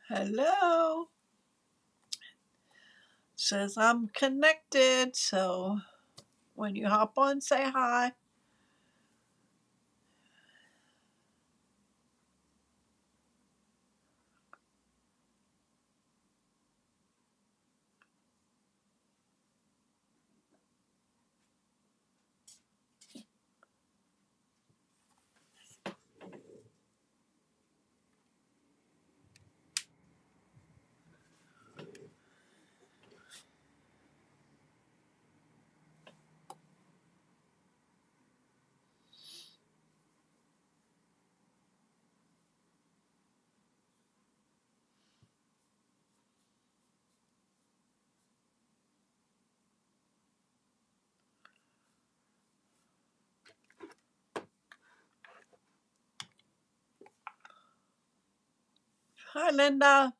Hello. Says I'm connected, so when you hop on, say hi. Hi, Linda.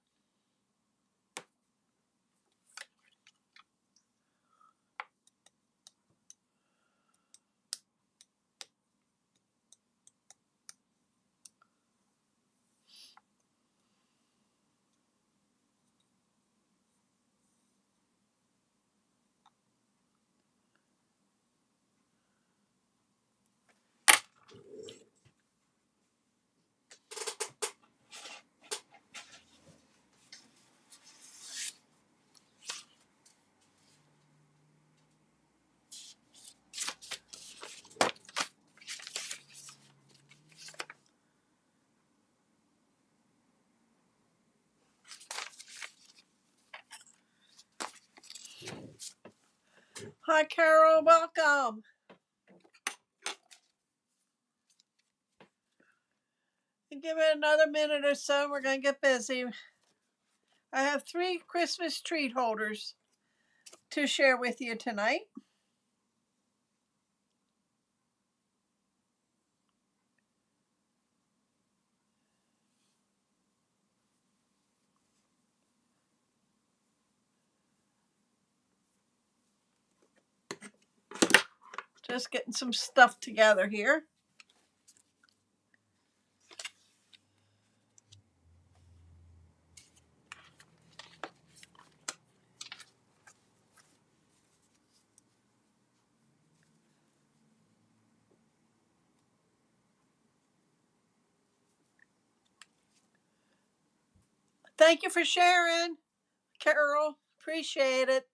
Hi, Carol. Welcome. Give it another minute or so. We're going to get busy. I have 3 Christmas treat holders to share with you tonight. Just getting some stuff together here. Thank you for sharing, Carol. Appreciate it.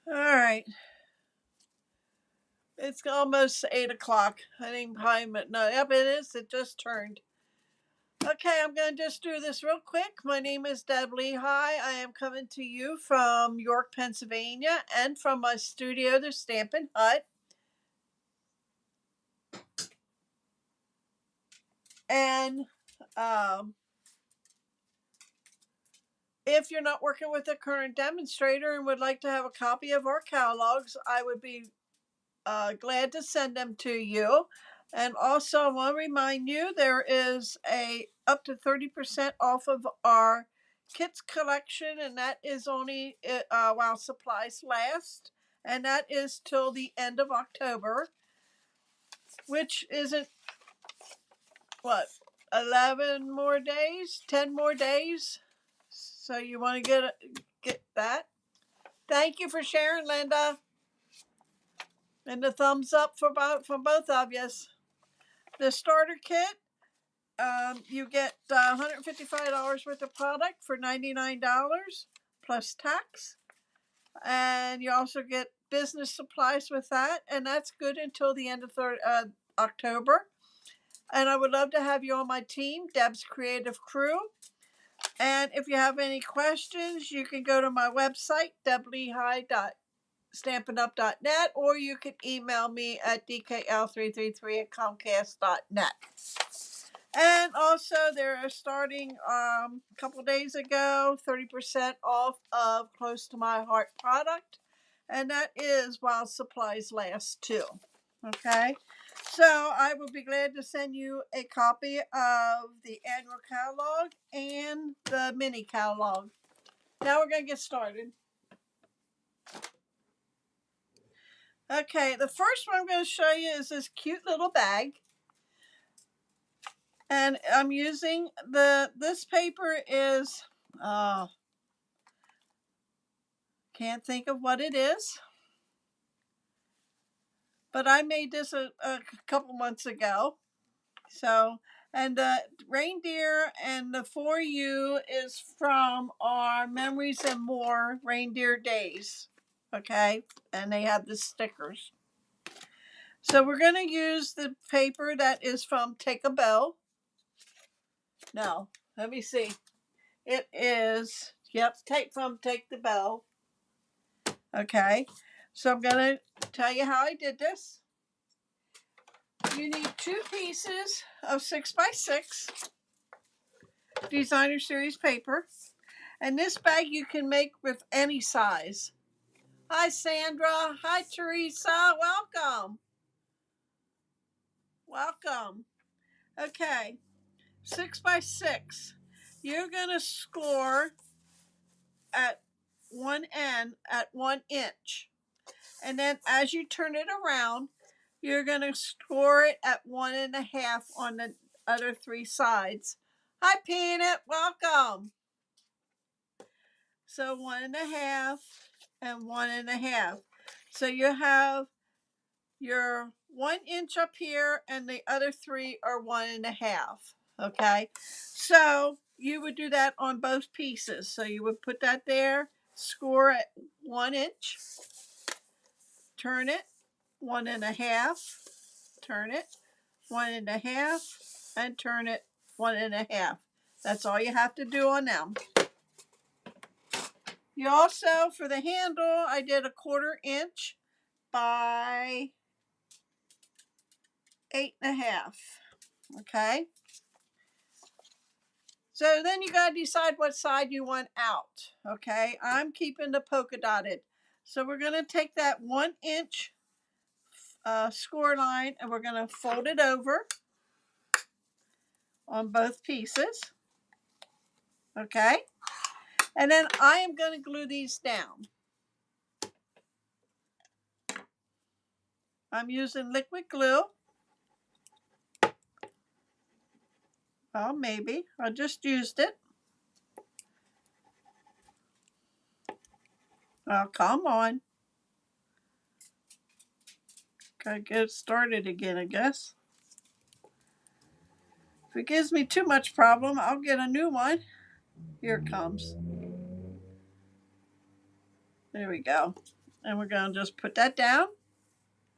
All right. It's almost 8 o'clock. I think time, but no, yep, it is. It just turned. Okay, I'm going to just do this real quick. My name is Deb Lehigh. I am coming to you from York, Pennsylvania, and from my studio, the Stampin' Hut. And if you're not working with a current demonstrator and would like to have a copy of our catalogs, I would be glad to send them to you. And also, I want to remind you there is a up to 30% off of our kits collection, and that is only while supplies last, and that is till the end of October, which isn't what 11 more days, 10 more days. So you want to get that. Thank you for sharing, Linda, and the thumbs up for both of you. The starter kit, you get $155 worth of product for $99 plus tax, and you also get business supplies with that, and that's good until the end of October. And I would love to have you on my team, Deb's Creative Crew. And if you have any questions, you can go to my website, deblehigh.stampinup.net, or you can email me at dkl333@comcast.net. And also they're starting a couple days ago 30% off of Close to My Heart product, and that is while supplies last too. Okay, so I will be glad to send you a copy of the annual catalog and the mini catalog. Now we're going to get started. Okay, the first one I'm going to show you is this cute little bag. And I'm using this paper is, can't think of what it is, but I made this a couple months ago. So, and the reindeer and the For You is from our Memories and More Reindeer Days. Okay, and they have the stickers. So we're going to use the paper that is from Take a Bell. No, let me see. It is, yep, Take the Bell. Okay, so I'm going to tell you how I did this. You need 2 pieces of 6x6 designer series paper, and this bag you can make with any size. Hi Sandra, hi Teresa, welcome. Okay, 6x6. You're gonna score at one end at 1 inch, and then as you turn it around, you're gonna score it at 1.5 on the other 3 sides. Hi Peanut, welcome. So 1.5 and 1.5. So you have your 1 inch up here and the other 3 are 1.5. Okay, so you would do that on both pieces. So you would put that there, score at 1 inch, turn it 1.5, turn it 1.5, and turn it 1.5. That's all you have to do on them. You also, for the handle, I did a 1/4 inch by 8.5. Okay. So then you got to decide what side you want out. Okay. I'm keeping the polka dotted. So we're going to take that 1 inch score line and we're going to fold it over on both pieces. Okay. And then I am going to glue these down. I'm using liquid glue. Well, maybe. I just used it. Oh, come on. Gotta get it started again, I guess. If it gives me too much problem, I'll get a new one. Here it comes. There we go. And we're going to just put that down.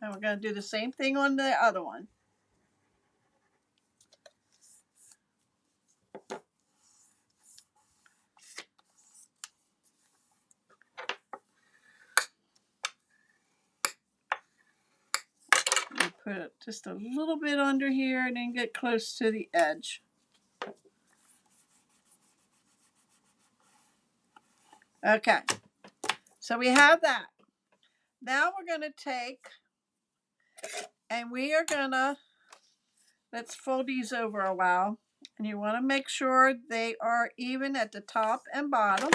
And we're going to do the same thing on the other one. And put it just a little bit under here and then get close to the edge. Okay. So we have that. Now we're going to take and we are going to, let's fold these over a while. And you want to make sure they are even at the top and bottom.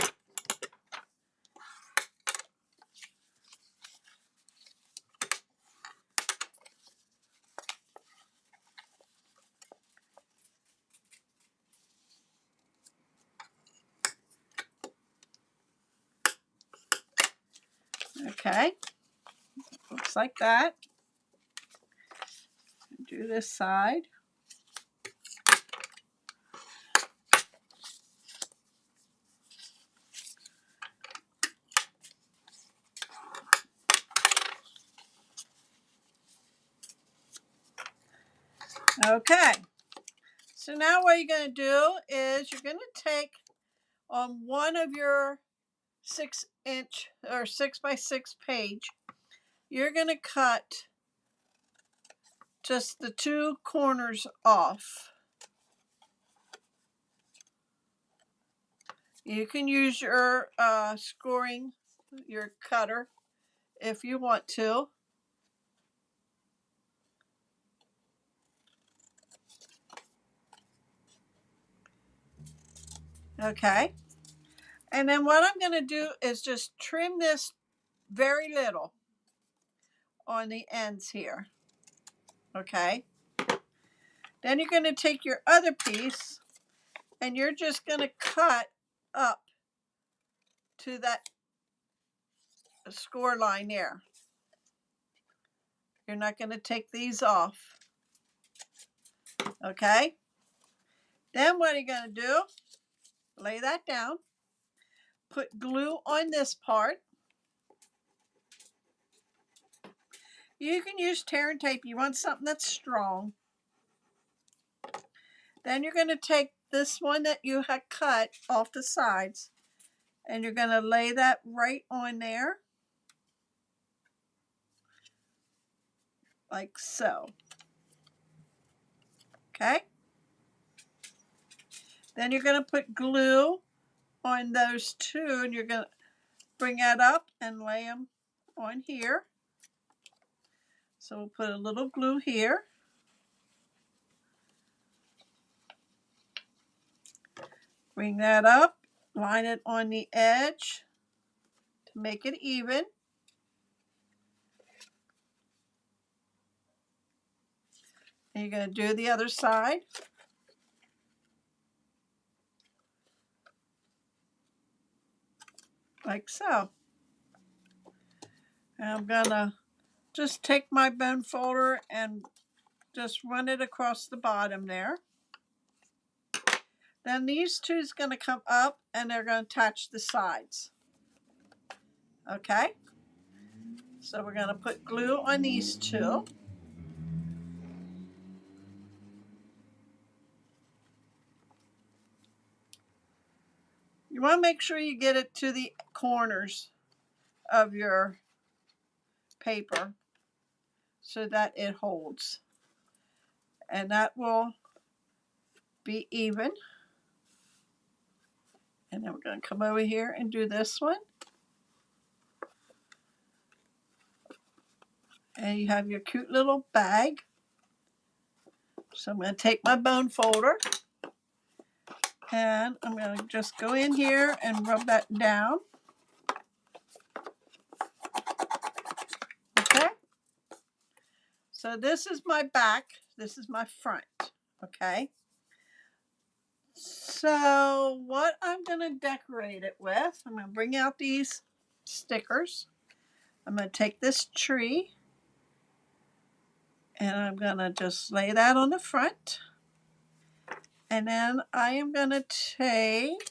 Okay. Looks like that. Do this side. Okay, so now what you're going to do is you're going to take on one of your 6 inch or 6x6 page, you're going to cut just the 2 corners off. You can use your scoring, your cutter, if you want to. Okay. And then what I'm going to do is just trim this very little on the ends here. Okay. Then you're going to take your other piece and you're just going to cut up to that score line there. You're not going to take these off. Okay. Then what are you going to do? Lay that down. Put glue on this part. You can use tear and tape. You want something that's strong. Then you're going to take this one that you had cut off the sides and you're going to lay that right on there. Like so. Okay. Then you're going to put glue on those two and you're going to bring that up and lay them on here. So we'll put a little glue here. Bring that up, line it on the edge to make it even. And you're going to do the other side. Like so. And I'm going to just take my bone folder and just run it across the bottom there. Then these two is going to come up and they're going to touch the sides. Okay. So we're going to put glue on these two. You want to make sure you get it to the corners of your paper so that it holds. And that will be even. And then we're going to come over here and do this one. And you have your cute little bag. So I'm going to take my bone folder and I'm going to just go in here and rub that down. Okay. So this is my back. This is my front. Okay. So what I'm going to decorate it with, I'm going to bring out these stickers. I'm going to take this tree and I'm going to just lay that on the front. And then I am going to take,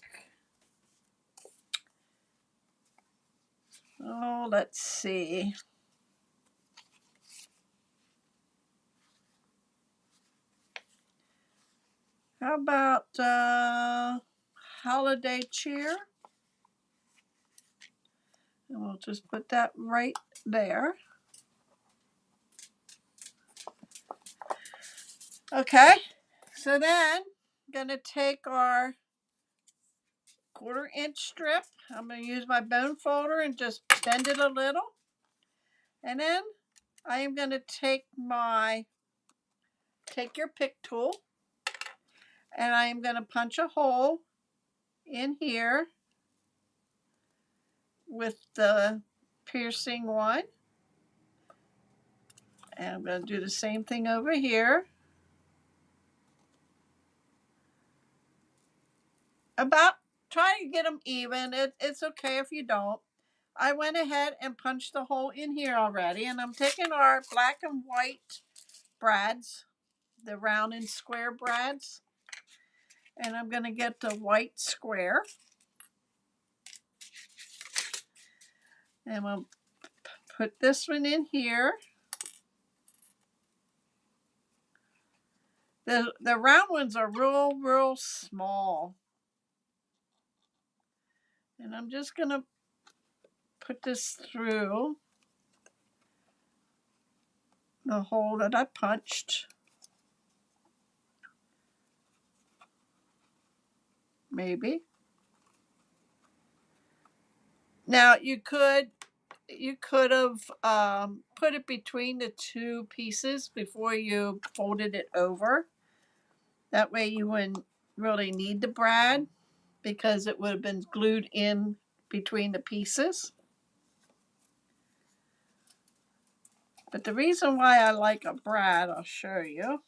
oh, let's see. How about holiday cheer? And we'll just put that right there. Okay, so then I'm going to take our 1/4-inch strip. I'm going to use my bone folder and just bend it a little. And then I am going to take your pick tool and I am going to punch a hole in here with the piercing one. And I'm going to do the same thing over here. Try to get them even. It's okay if you don't. I went ahead and punched the hole in here already. And I'm taking our black and white brads, the round and square brads. And I'm going to get the white square. And we'll put this one in here. The round ones are real small. And I'm just going to put this through the hole that I punched. Maybe. Now you could have put it between the two pieces before you folded it over. That way you wouldn't really need the brad because it would have been glued in between the pieces. But the reason why I like a brad, I'll show you.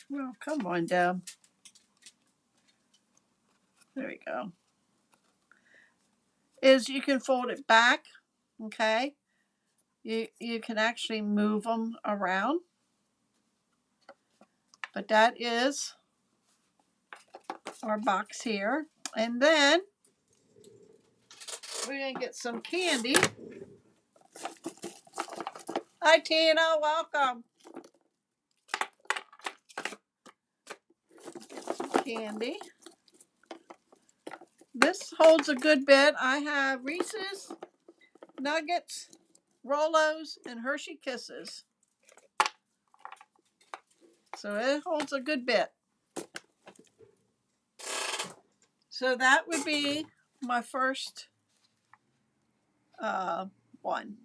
Well, come on down. There we go. Is you can fold it back, okay? You can actually move them around. But that is our box here. And then we're going to get some candy. Hi, Tina. Welcome. Candy. This holds a good bit. I have Reese's, Nuggets, Rolos, and Hershey Kisses. So it holds a good bit. So that would be my first one.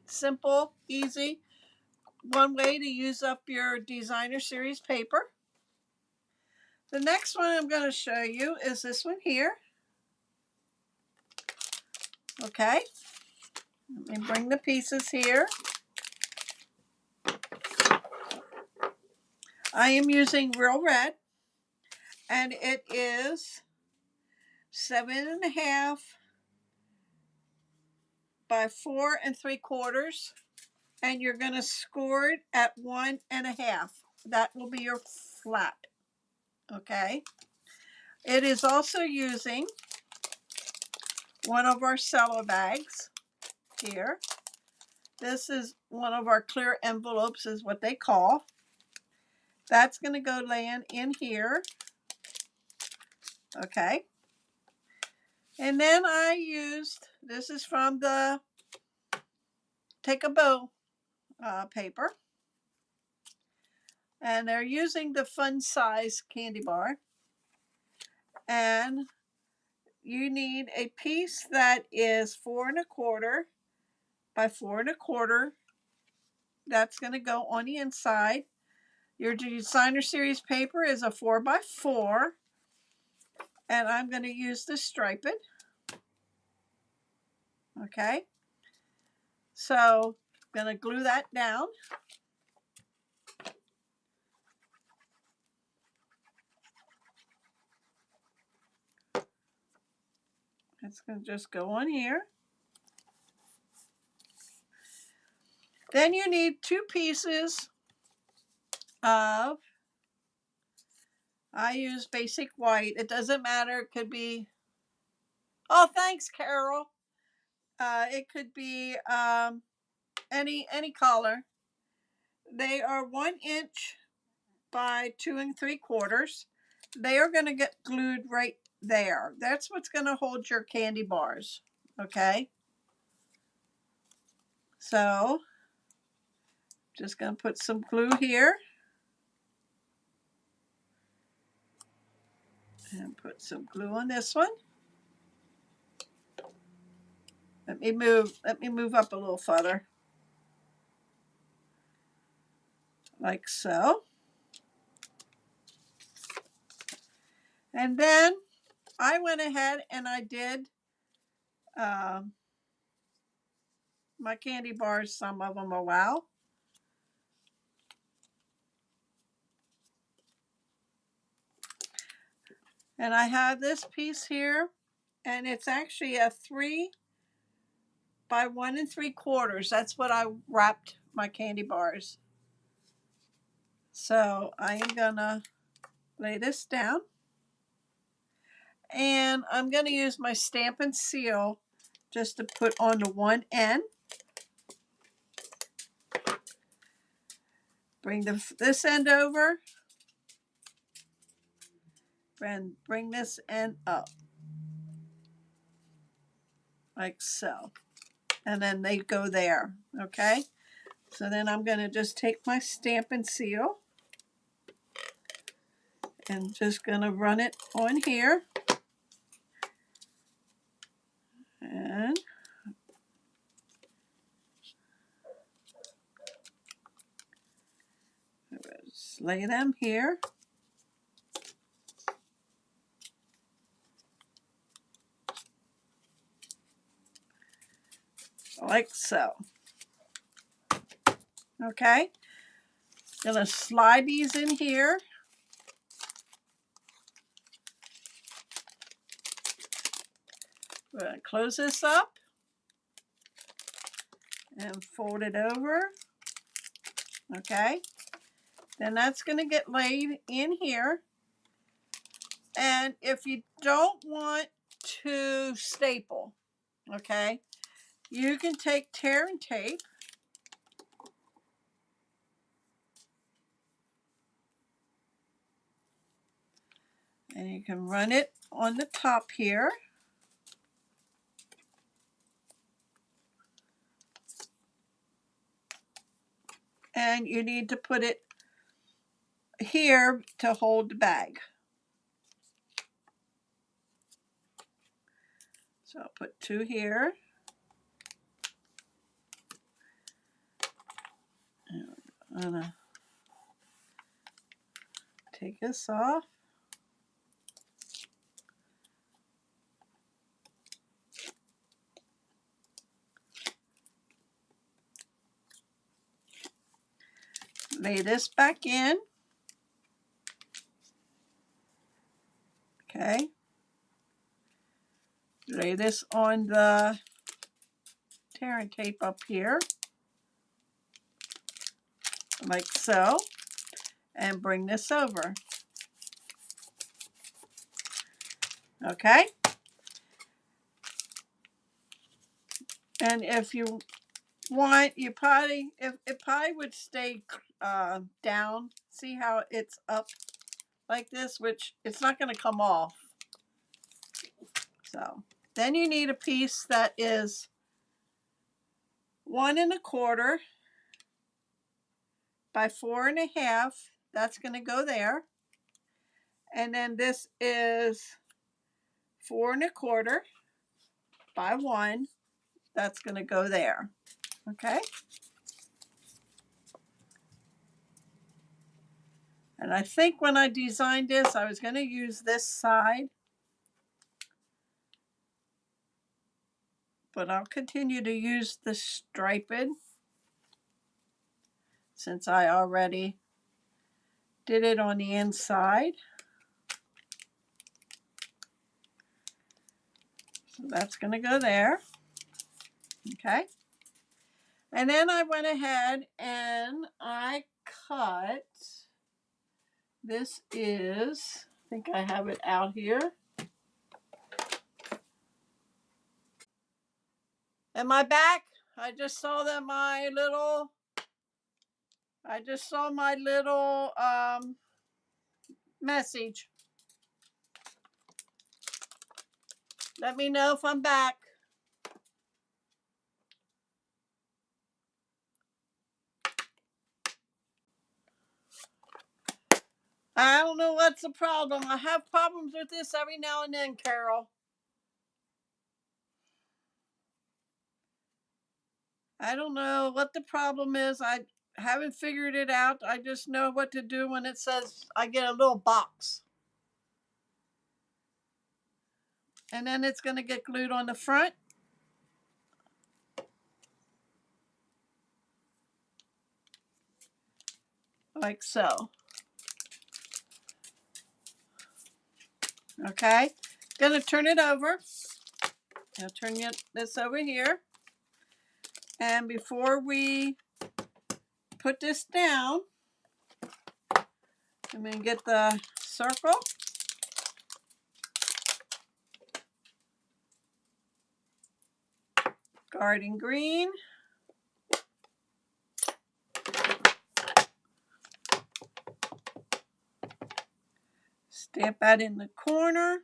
Simple, easy. One way to use up your designer series paper. The next one I'm going to show you is this one here. Okay. Let me bring the pieces here. I am using Real Red, and it is 7.5 by 4 3/4, and you're going to score it at 1.5. That will be your flat. Okay. It is also using one of our cello bags here. This is one of our clear envelopes, is what they call. That's going to go land in here. Okay. And then I used, this is from the Take a Bow paper. And they're using the fun size candy bar. And you need a piece that is 4 1/4 by 4 1/4. That's going to go on the inside. Your designer series paper is a 4 by 4. And I'm going to use the stripe it. Okay. So I'm going to glue that down. It's going to just go on here. Then you need 2 pieces of, I use basic white. It doesn't matter. It could be, oh, thanks, Carol. It could be any color. They are 1 inch by 2 3/4. They are going to get glued right there. That's what's going to hold your candy bars. Okay. So just going to put some glue here. And put some glue on this one. Let me move up a little further. Like so. And then I went ahead and I did my candy bars. Some of them are wow. And I have this piece here, and it's actually a 3 by 1 3/4. That's what I wrapped my candy bars. So I am gonna lay this down, and I'm gonna use my Stamp and Seal just to put on the one end. Bring this end over, and bring this end up, like so. And then they go there, okay? So then I'm going to just take my stamp and seal and just going to run it on here. And just lay them here. Like so. Okay. Gonna slide these in here. We're gonna close this up and fold it over. Okay. Then that's gonna get laid in here. And if you don't want to staple, okay, you can take tear and tape. And you can run it on the top here. And you need to put it here to hold the bag. So I'll put two here. I'm gonna take this off. Lay this back in. Okay. Lay this on the tear and tape up here, like so, and bring this over. Okay. And if you want, you probably, if it probably would stay down. See how it's up like this, which it's not going to come off. So then you need a piece that is 1 1/4 by 4 1/2. That's going to go there. And then this is 4 1/4 by 1. That's going to go there. Okay. And I think when I designed this, I was going to use this side. But I'll continue to use the striped since I already did it on the inside. So that's going to go there. Okay. And then I went ahead and I cut, this is, I think I have it out here. Am I back? I just saw that my little message. Let me know if I'm back. I don't know what's the problem. I have problems with this every now and then, Carol. I don't know what the problem is. I haven't figured it out. I just know what to do when it says I get a little box. And then it's going to get glued on the front. Like so. Okay. Gonna turn it over. I'll turn this over here. And before we put this down, I'm going to get the circle. Garden green. Stamp that in the corner.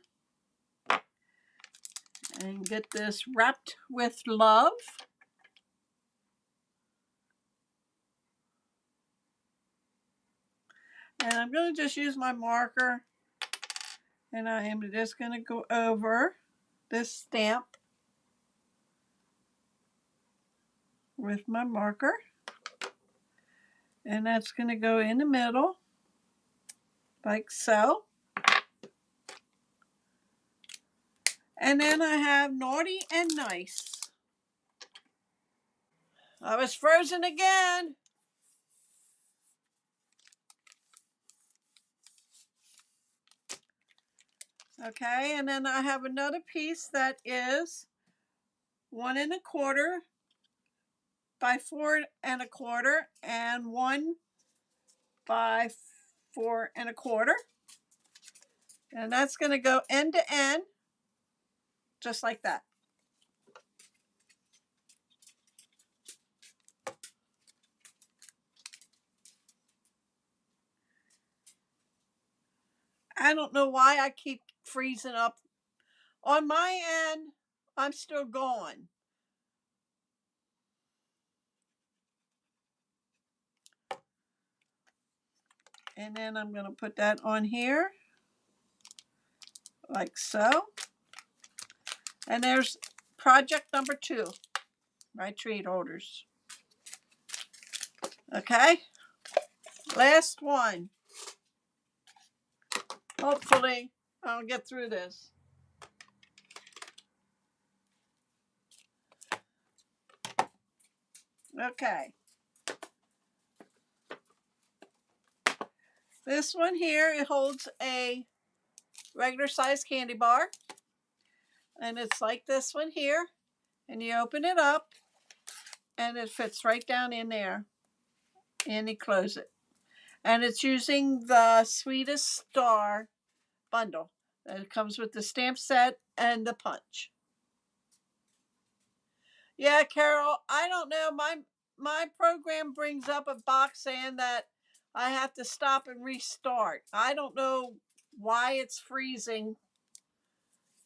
And get this wrapped with love. And I'm going to just use my marker, and I am just going to go over this stamp with my marker. And that's going to go in the middle, like so. And then I have naughty and nice. I was frozen again. Okay, and then I have another piece that is 1 1/4 by 4 1/4 and 1 by 4 1/4. And that's going to go end to end, just like that. I don't know why I keep freezing up. On my end, I'm still going. And then I'm going to put that on here, like so. And there's project number 2, my treat holders. Okay, last one. Hopefully, I'll get through this. Okay. This one here, it holds a regular size candy bar. And it's like this one here. And you open it up, and it fits right down in there. And you close it. And it's using the Sweetest Star bundle. It comes with the stamp set and the punch. Yeah, Carol, I don't know. My program brings up a box saying that I have to stop and restart. I don't know why it's freezing,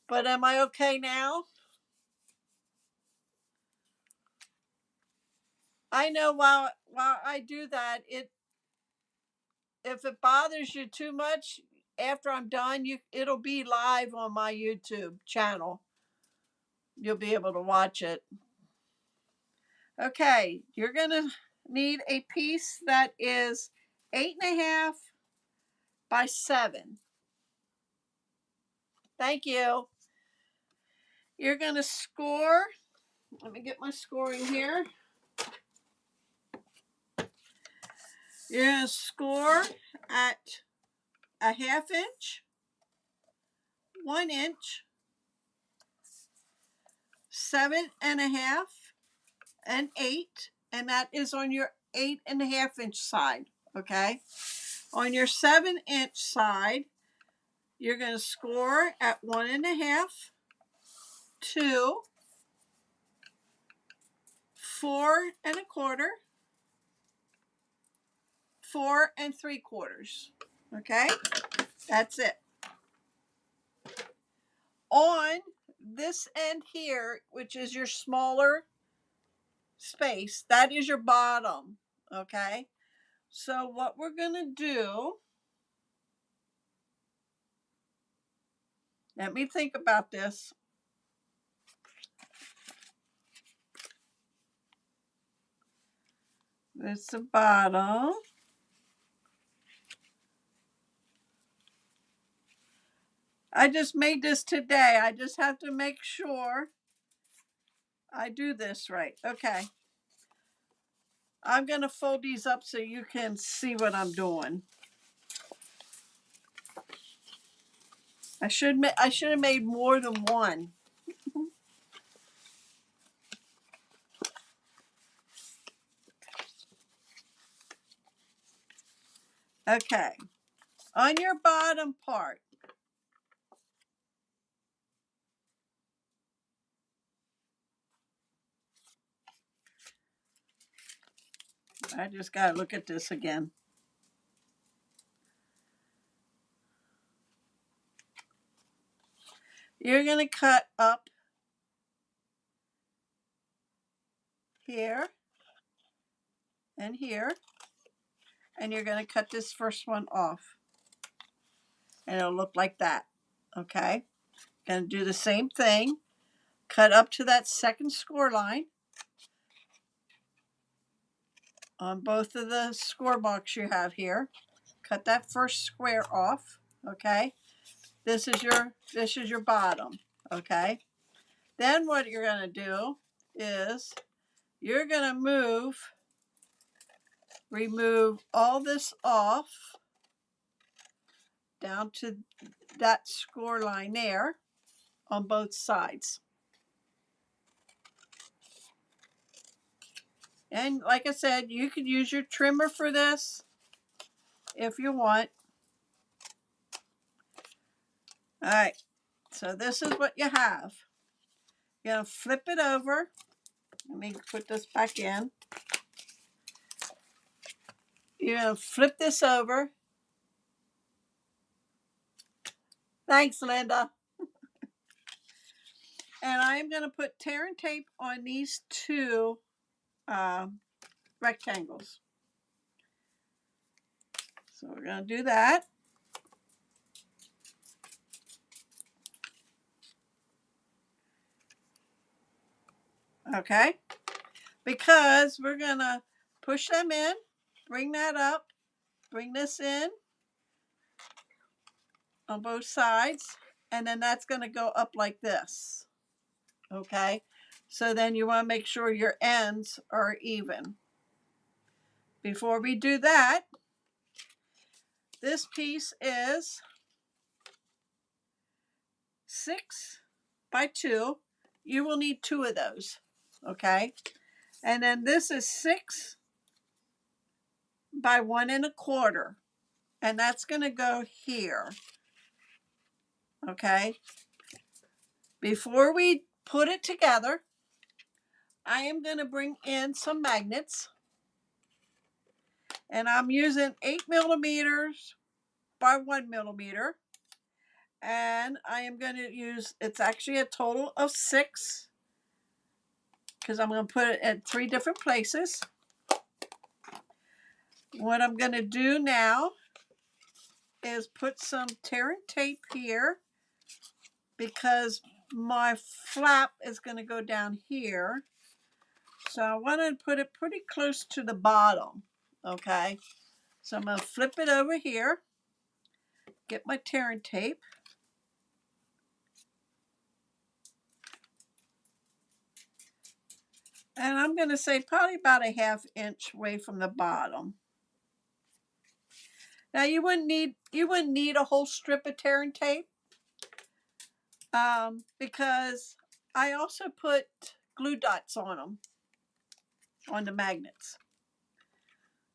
but am I okay now? I know while I do that, if it bothers you too much after I'm done, it'll be live on my YouTube channel. You'll be able to watch it. Okay, you're gonna need a piece that is 8.5 by 7. Thank you. You're gonna score. Let me get my scoring here. You're gonna score at a 1/2 inch, 1 inch, 7.5, and 8, and that is on your 8.5 inch side. Okay. On your 7-inch side, you're going to score at 1.5, 2, 4 1/4, 4 3/4. Okay, that's it. On this end here, which is your smaller space, that is your bottom. Okay, so what we're going to do, let me think about this. That's the bottom. I just made this today. I just have to make sure I do this right. Okay. I'm going to fold these up so you can see what I'm doing. I should have made more than one. Okay. On your bottom part, I just got to look at this again. You're going to cut up here and here. and you're going to cut this first one off. And it'll look like that. Okay. Going to do the same thing. Cut up to that second score line on both of the score blocks you have here. Cut that first square off. Okay. This is your bottom. Okay. Then what you're going to do is you're going to remove all this off down to that score line there on both sides. And like I said, you could use your trimmer for this if you want. All right, so this is what you have. You're going to flip it over. Let me put this back in. You're going to flip this over. Thanks, Linda. And I'm going to put tear and tape on these two rectangles. So we're going to do that. Okay, because we're going to push them in, bring that up, bring this in on both sides, and then that's going to go up like this. Okay, so then you want to make sure your ends are even. Before we do that, this piece is 6 by 2. You will need 2 of those. Okay, and then this is 6 by 1 1/4, and that's going to go here. Okay, before we put it together, I am going to bring in some magnets, and I'm using 8 millimeters by 1 millimeter, and I am going to use, it's actually a total of 6 because I'm going to put it at 3 different places. What I'm going to do now is put some tear and tape here because my flap is going to go down here. So I want to put it pretty close to the bottom. Okay, so I'm going to flip it over here, get my tear and tape. And I'm going to say probably about a 1/2 inch away from the bottom. Now you wouldn't need a whole strip of tear and tape because I also put glue dots on them, on the magnets.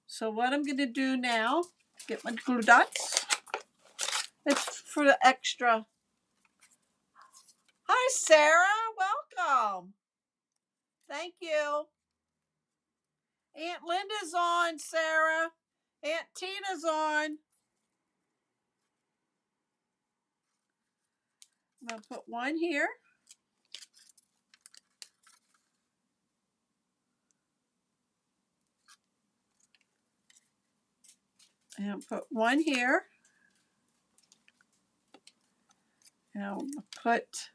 So what I'm going to do now, get my glue dots. It's for the extra. Hi Sarah, welcome. Thank you. Aunt Linda's on, Sarah. Aunt Tina's on. I'm going to put one here. And put one here. And I'll put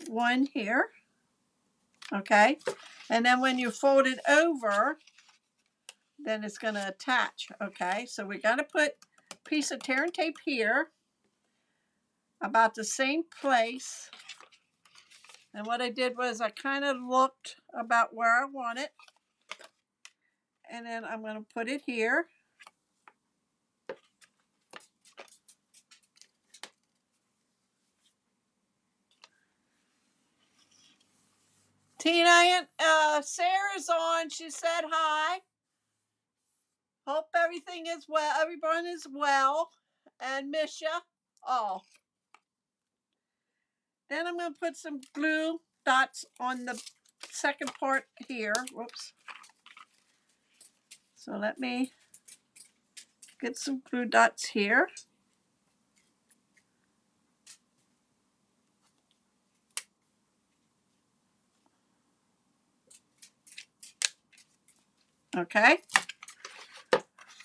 one here. Okay. And then when you fold it over, then it's going to attach. Okay. So we're going to put a piece of tear and tape here, about the same place. And what I did was I kind of looked about where I want it. And then I'm going to put it here. Tina, Sarah's on. She said hi. Hope everything is well. Everyone is well. And miss ya all. Then I'm going to put some glue dots on the second part here. Whoops. So let me get some glue dots here. Okay.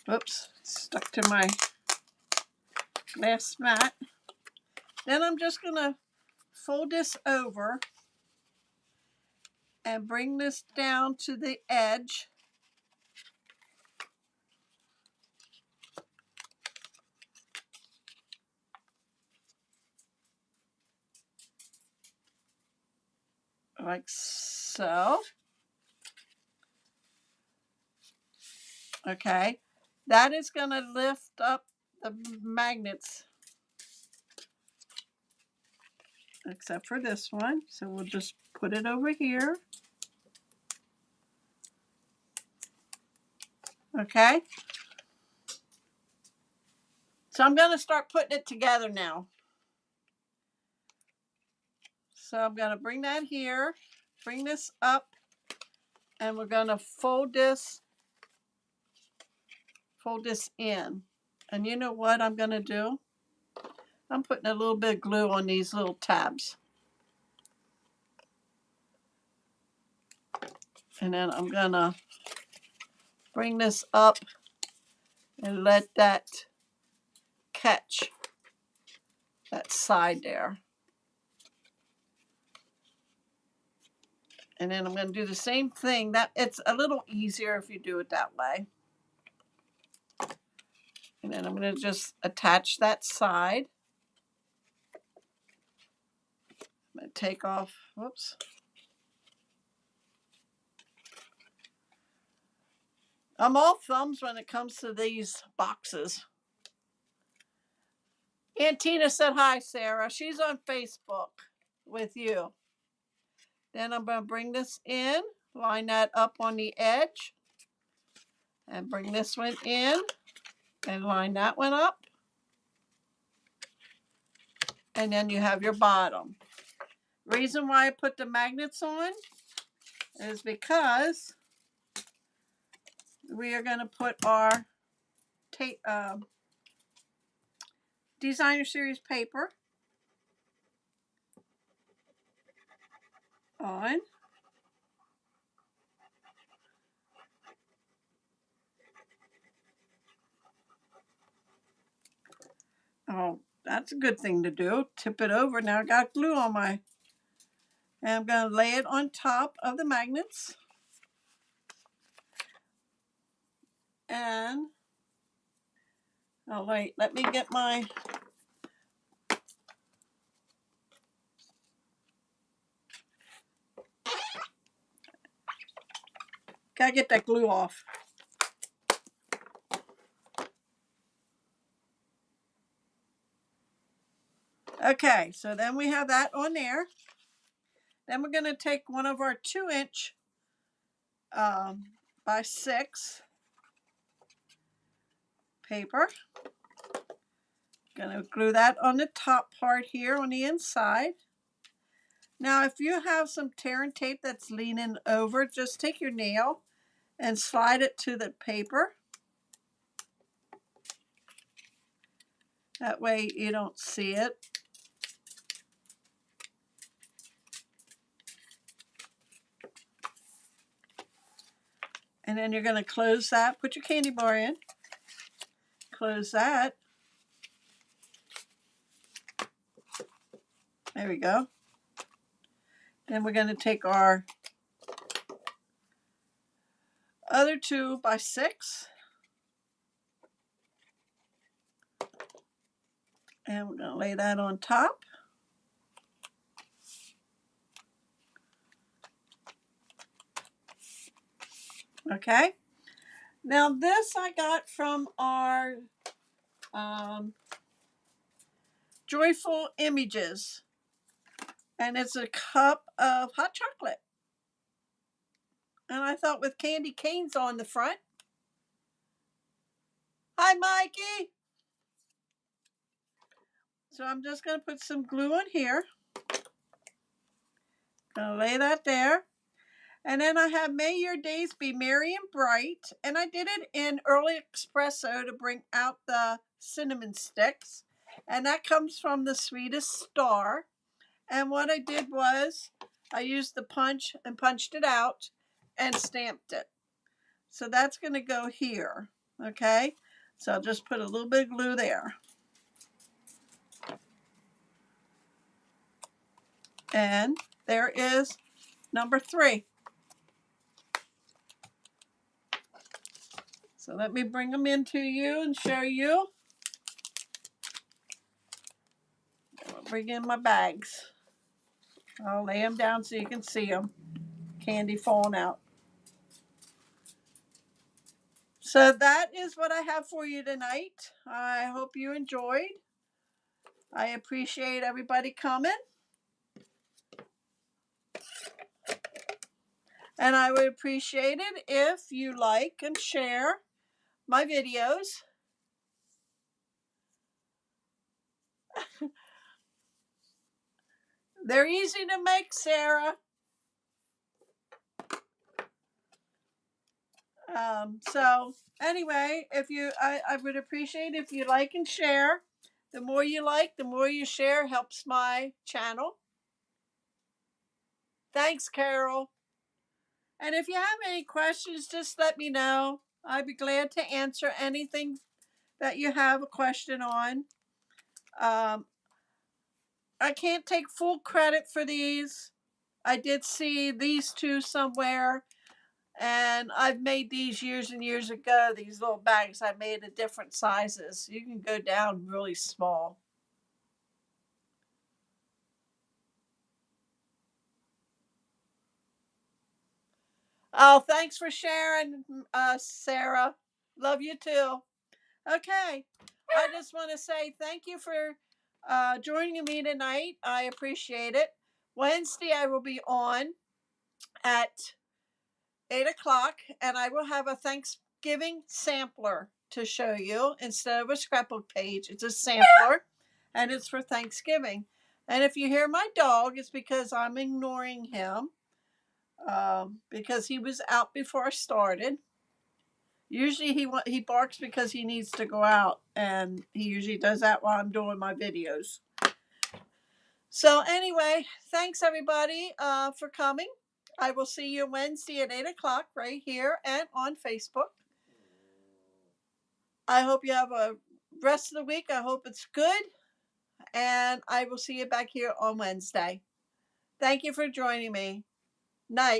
Oops, stuck to my glass mat. Then I'm just going to fold this over and bring this down to the edge. Like so. Okay, that is going to lift up the magnets, except for this one. So we'll just put it over here. Okay. So I'm going to start putting it together now. So I'm going to bring that here, bring this up, and we're going to fold this in. And you know what I'm going to do? I'm putting a little bit of glue on these little tabs. And then I'm going to bring this up and let that catch that side there. And then I'm going to do the same thing. That it's a little easier if you do it that way. And then I'm going to just attach that side. I'm going to take off, whoops. I'm all thumbs when it comes to these boxes. Aunt Tina said hi, Sarah. She's on Facebook with you. Then I'm going to bring this in, line that up on the edge, and bring this one in, and line that one up. And then you have your bottom. Reason why I put the magnets on is because we are going to put our designer series paper on. Oh, that's a good thing to do. Tip it over. Now I got glue on my, and I'm going to lay it on top of the magnets. And, oh wait, let me get my, gotta get that glue off. Okay, so then we have that on there. Then we're going to take one of our 2-inch by 6 paper. Going to glue that on the top part here on the inside. Now, if you have some tear and tape that's leaning over, just take your nail and slide it to the paper. That way you don't see it. And then you're going to close that. Put your candy bar in. Close that. There we go. Then we're going to take our other 2 by 6. And we're going to lay that on top. Okay. Now this I got from our Joyful Images. And it's a cup of hot chocolate. And I thought with candy canes on the front. Hi, Mikey. So I'm just going to put some glue on here. Gonna lay that there. And then I have May Your Days Be Merry and Bright. And I did it in early espresso to bring out the cinnamon sticks. And that comes from the Sweetest Star. And what I did was I used the punch and punched it out and stamped it. So that's going to go here. Okay, so I'll just put a little bit of glue there. And there is number 3. So let me bring them into you and show you. I'll bring in my bags. I'll lay them down so you can see them. Candy falling out. So that is what I have for you tonight. I hope you enjoyed. I appreciate everybody coming. And I would appreciate it if you like and share my videos. They're easy to make, Sarah. So anyway, if you, I would appreciate if you like and share. The more you like, the more you share helps my channel. Thanks, Carol. And if you have any questions, just let me know. I'd be glad to answer anything that you have a question on. I can't take full credit for these. I did see these 2 somewhere, and I've made these years and years ago. These little bags I made in different sizes. You can go down really small. Oh, thanks for sharing, Sarah. Love you too. Okay, I just want to say thank you for joining me tonight. I appreciate it. Wednesday I will be on at 8 o'clock, and I will have a Thanksgiving sampler to show you instead of a scrapbook page. It's a sampler, and it's for Thanksgiving. And if you hear my dog, it's because I'm ignoring him because he was out before I started. Usually he barks because he needs to go out, and he usually does that while I'm doing my videos. So anyway, thanks everybody for coming. I will see you Wednesday at 8 o'clock right here and on Facebook. I hope you have a rest of the week. I hope it's good. And I will see you back here on Wednesday. Thank you for joining me. Night.